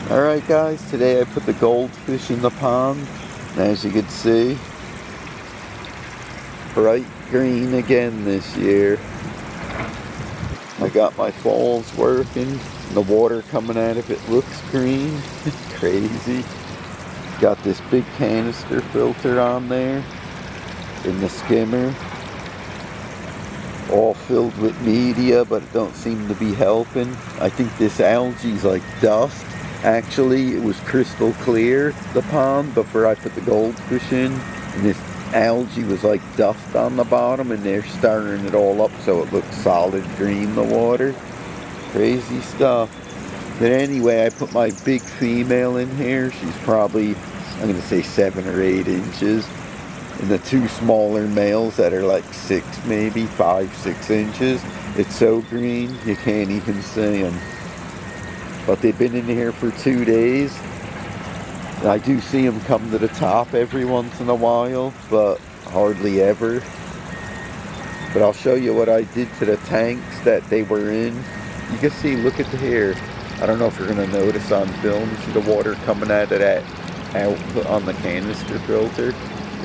Alright guys, today I put the goldfish in the pond, and as you can see, bright green again this year. I got my falls working, the water coming out of it looks green. Crazy. Got this big canister filter on there in the skimmer, all filled with media, but it don't seem to be helping. I think this algae's like dust. Actually, it was crystal clear, the pond, before I put the goldfish in, and this algae was like dust on the bottom, and they're stirring it all up so it looks solid green, the water. Crazy stuff. But anyway, I put my big female in here. She's probably, I'm gonna say 7 or 8 inches. And the 2 smaller males that are like 6, maybe 5, 6 inches. It's so green, you can't even see them. But they've been in here for 2 days. I do see them come to the top every once in a while, but hardly ever. But I'll show you what I did to the tanks that they were in. You can see, look at here. I don't know if you're going to notice on film. See the water coming out of that output on the canister filter?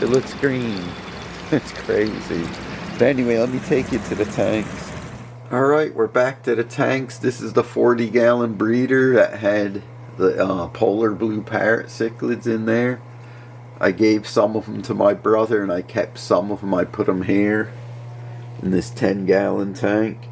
It looks green. It's crazy. But anyway, let me take you to the tanks. Alright, we're back to the tanks. This is the 40-gallon breeder that had the polar blue parrot cichlids in there. I gave some of them to my brother and I kept some of them. I put them here in this 10-gallon tank.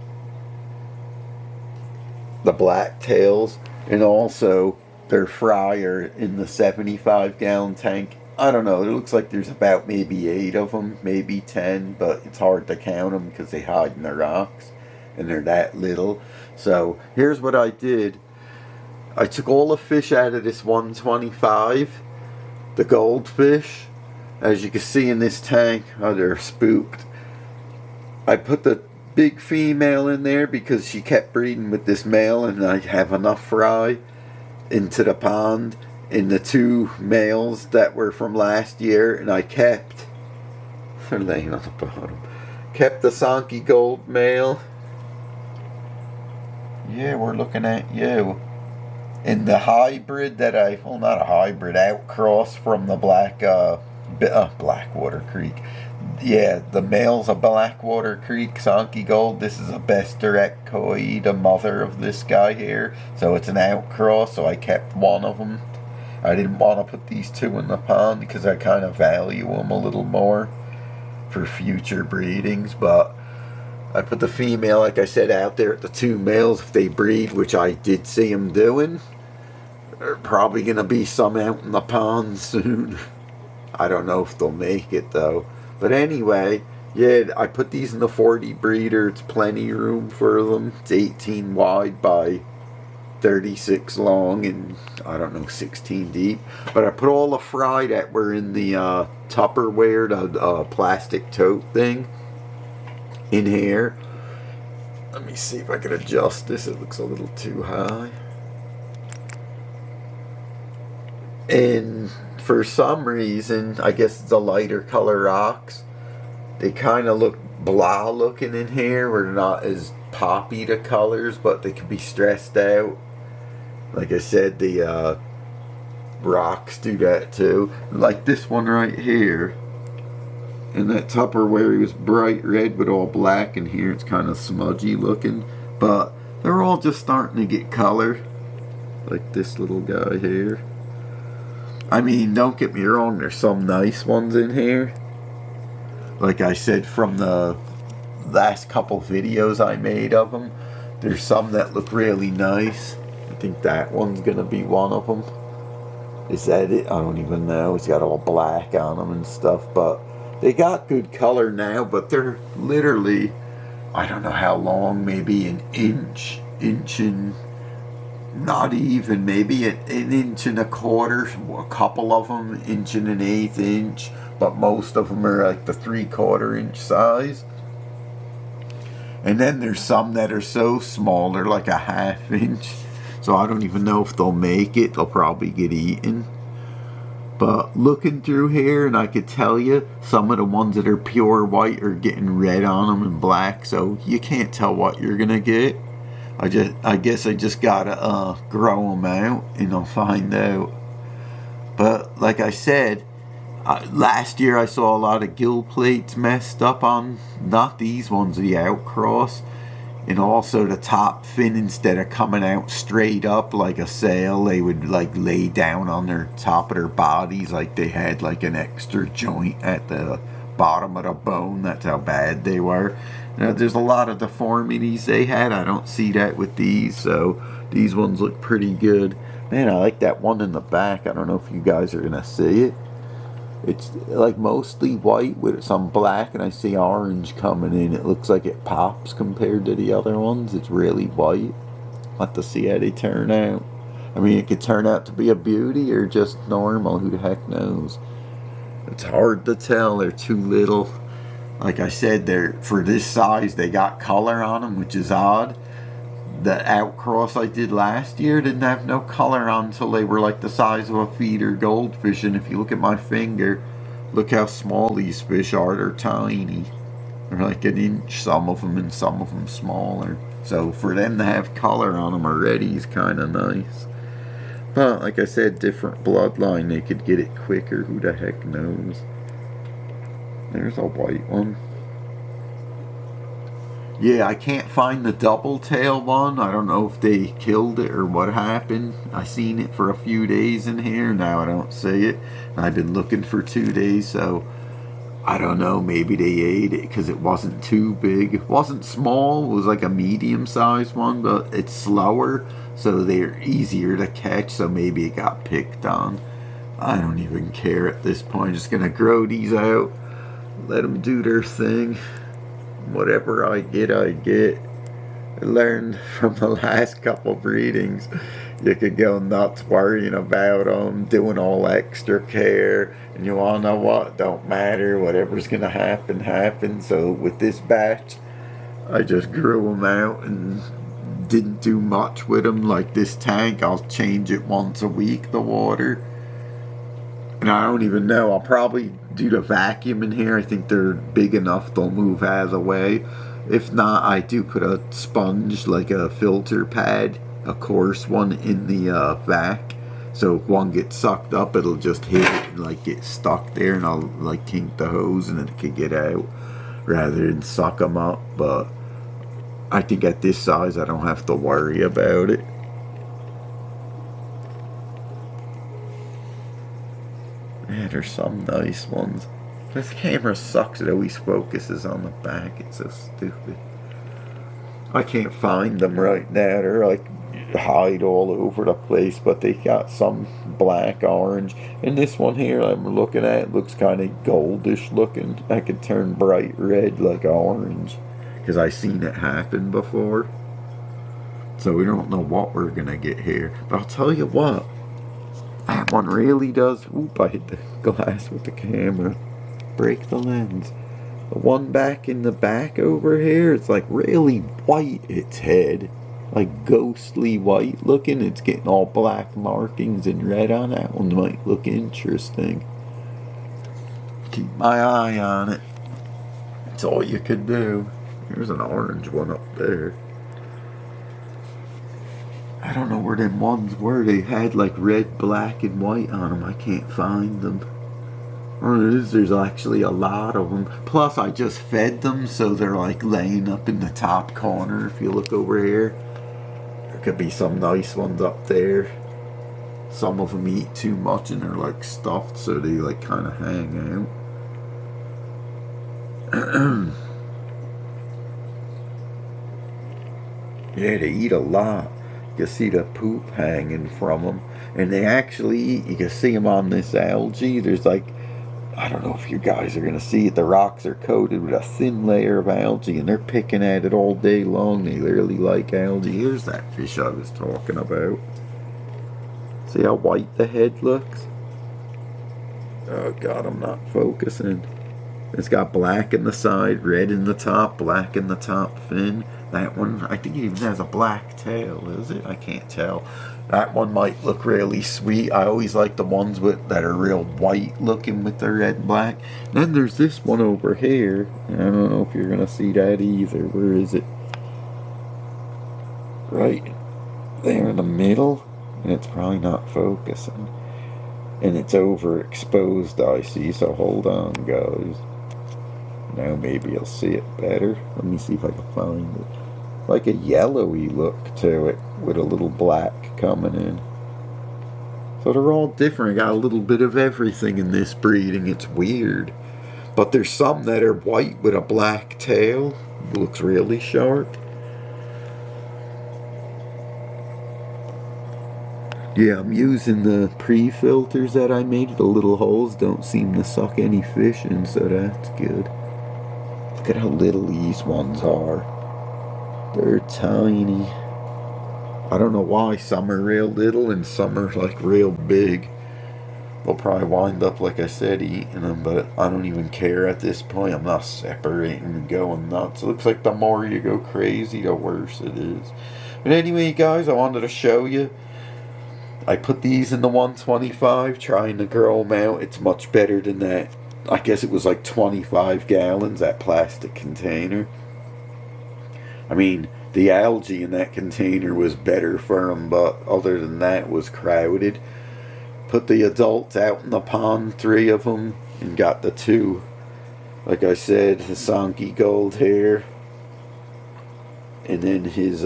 The blacktails, and also their fryer in the 75-gallon tank. I don't know, it looks like there's about maybe 8 of them, maybe 10, but it's hard to count them because they hide in the rocks. And they're that little. So here's what I did. I took all the fish out of this 125, the goldfish, as you can see in this tank. Oh, they're spooked. I put the big female in there because she kept breeding with this male, and I have enough fry into the pond in the 2 males that were from last year, and I kept, they're laying on the bottom, kept the Shubunkin gold male. Yeah, we're looking at you. In the hybrid that well, not a hybrid, outcross from the Blackwater Creek. Yeah, the male's a Blackwater Creek Shubunkin Gold. This is a best direct koi, the mother of this guy here. So it's an outcross, so I kept one of them. I didn't want to put these 2 in the pond because I kind of value them a little more for future breedings, but I put the female, like I said, out there at the 2 males. If they breed, which I did see them doing, there are probably going to be some out in the pond soon. I don't know if they'll make it, though. But anyway, yeah, I put these in the 40 breeder. It's plenty room for them. It's 18 wide by 36 long and, I don't know, 16 deep. But I put all the fry that were in the Tupperware, the plastic tote thing, in here. Let me see if I can adjust this. It looks a little too high. And for some reason, I guess it's a lighter color rocks, they kind of look blah looking in here. We're not as poppy to colors, but they can be stressed out. Like I said, the rocks do that too. Like this one right here. And that Tupperware, he was bright red but all black, and here it's kind of smudgy looking. But they're all just starting to get color. Like this little guy here. I mean, don't get me wrong, there's some nice ones in here. Like I said, from the last couple videos I made of them, there's some that look really nice. I think that one's going to be one of them. Is that it? I don't even know. It's got all black on them and stuff, but they got good color now, but they're literally, I don't know how long, maybe an inch and not even, maybe an inch and a quarter, a couple of them, 1 1/8 inch, but most of them are like the 3/4 inch size. And then there's some that are so small, they're like a 1/2 inch. So I don't even know if they'll make it. They'll probably get eaten. But looking through here, and I could tell you, some of the ones that are pure white are getting red on them and black, so you can't tell what you're going to get. I guess I just gotta grow them out and I'll find out. But like I said, last year I saw a lot of gill plates messed up on, not these ones, the outcross. And also the top fin, instead of coming out straight up like a sail, they would like lay down on their top of their bodies like they had like an extra joint at the bottom of the bone. That's how bad they were. Now, there's a lot of deformities they had. I don't see that with these, so these ones look pretty good. Man, I like that one in the back. I don't know if you guys are gonna see it. It's like mostly white with some black, and I see orange coming in. It looks like it pops compared to the other ones. It's really white. I'll have to see how they turn out. I mean, it could turn out to be a beauty or just normal. Who the heck knows? It's hard to tell. They're too little. Like I said, they're for this size. They got color on them, which is odd. The outcross I did last year didn't have no color on until they were like the size of a feeder goldfish. And if you look at my finger, look how small these fish are. They're tiny. They're like an inch, some of them, and some of them smaller. So for them to have color on them already is kind of nice. But like I said, different bloodline, they could get it quicker. Who the heck knows? There's a white one. Yeah, I can't find the double tail one. I don't know if they killed it or what happened. I seen it for a few days in here. Now I don't see it. And I've been looking for 2 days, so I don't know. Maybe they ate it because it wasn't too big. It wasn't small. It was like a medium-sized one, but it's slower, so they're easier to catch. So maybe it got picked on. I don't even care at this point. I'm just gonna grow these out, let them do their thing. Whatever I get, I get. I learned from the last couple breedings, you could go nuts worrying about them, doing all extra care, and you all know what? Don't matter. Whatever's gonna happen, happen. So with this batch, I just grew them out and didn't do much with them. Like this tank, I'll change it once a week, the water. And I don't even know. I'll probably do the vacuum in here. I think they're big enough they'll move out of the way. If not, I do put a sponge, like a filter pad, a coarse one, in the vac. So if one gets sucked up, it'll just hit it and like get stuck there, and I'll like kink the hose and it could get out rather than suck them up. But I think at this size, I don't have to worry about it. Yeah, there's some nice ones. This camera sucks. It always focuses on the back. It's so stupid. I can't find them right now. They're like hide all over the place, but they got some black, orange. And this one here I'm looking at looks kind of goldish looking. I could turn bright red like orange because I've seen it happen before. So we don't know what we're going to get here. But I'll tell you what. That one really does. Oop, I hit the glass with the camera. Break the lens. The one back in the back over here, it's like really white, its head. Like ghostly white looking. It's getting all black markings and red on that one. Might look interesting. Keep my eye on it. That's all you could do. There's an orange one up there. I don't know where them ones were. They had like red, black, and white on them. I can't find them. Or there's actually a lot of them. Plus, I just fed them, so they're like laying up in the top corner. If you look over here, there could be some nice ones up there. Some of them eat too much and they're like stuffed, so they like kind of hang out. Yeah, they eat a lot. You can see the poop hanging from them, and they actually eat. You can see them on this algae. There's like, I don't know if you guys are gonna see it. The rocks are coated with a thin layer of algae, and they're picking at it all day long. They literally like algae. Here's that fish I was talking about. See how white the head looks? Oh God, I'm not focusing. It's got black in the side, red in the top, black in the top fin. That one, I think it even has a black tail, is it? I can't tell. That one might look really sweet. I always like the ones that are real white looking with the red and black. Then there's this one over here. I don't know if you're going to see that either. Where is it? right there in the middle, and it's probably not focusing. And it's overexposed, I see, so hold on, guys. Now maybe you'll see it better. Let me see if I can find it. Like a yellowy look to it with a little black coming in. So they're all different. I got a little bit of everything in this breeding. It's weird. But there's some that are white with a black tail. Looks really sharp. Yeah, I'm using the pre-filters that I made. The little holes don't seem to suck any fish in, so that's good. Look at how little these ones are. They're tiny. I don't know why some are real little and some are like real big. They'll probably wind up, like I said, eating them, but I don't even care at this point. I'm not separating and going nuts. It looks like the more you go crazy, the worse it is. But anyway, guys, I wanted to show you. I put these in the 125, trying to grow them out. It's much better than that. I guess it was like 25 gallons, that plastic container. I mean, the algae in that container was better for them, but other than that, it was crowded. Put the adults out in the pond, 3 of them, and got the 2. Like I said, Shubunkin gold hair. And then his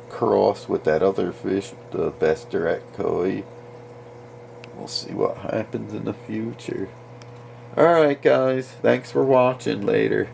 cross with that other fish, the best direct koi. We'll see what happens in the future. Alright guys, thanks for watching. Later.